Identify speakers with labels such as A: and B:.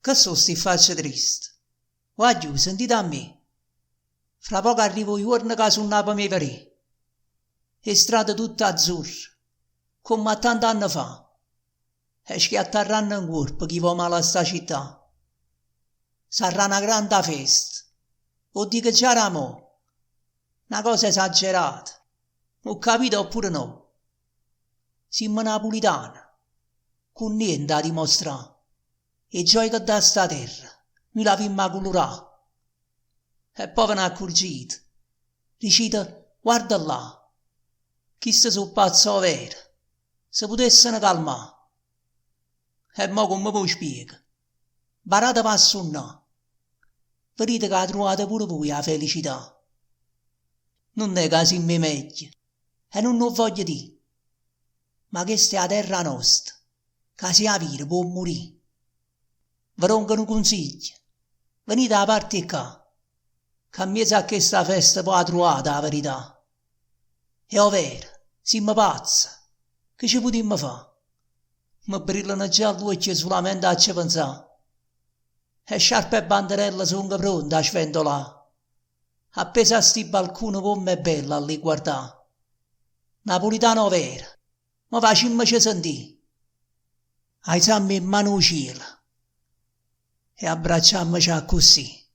A: Che so sti facce triste? Guagliù, sentite a me. Fra poco arrivo io che sono a me verè. E strade tutte azzurre, come a tanti anni fa. E schiatterranno in corpo chi va male a sta città. Sarà una grande festa. O dico già ramo. Una cosa esagerata. Ho capito oppure no? Siamo napolitani, con niente da dimostrare. E gioia che da sta terra, noi la vimmo colorare. E poi ve ne accorgete. Dicite, guarda là, chissà sono pazzo vero, se potessero calmare. E mo come voi spiego? Barate passo o no? Vedete che la trovate pure voi la felicità. Non è che siamo meglio, e non lo voglio dire. Ma questa è la terra nostra, che si avvira può morire. Vi do un consiglio, venite a parte qua, che a mezzo a questa festa poi la trovate la verità. È vero, siamo pazzi, che ci potremmo fare? Mi brillano già gli occhi solamente a ci pensare. E sciarpe e banderelle sono pronte a sventolare. Appesa a sti balconi come è bella a lì guardare. Napolitano vero, ma facciamoci sentire. Alziamo in mano il cielo e abbracciamoci così.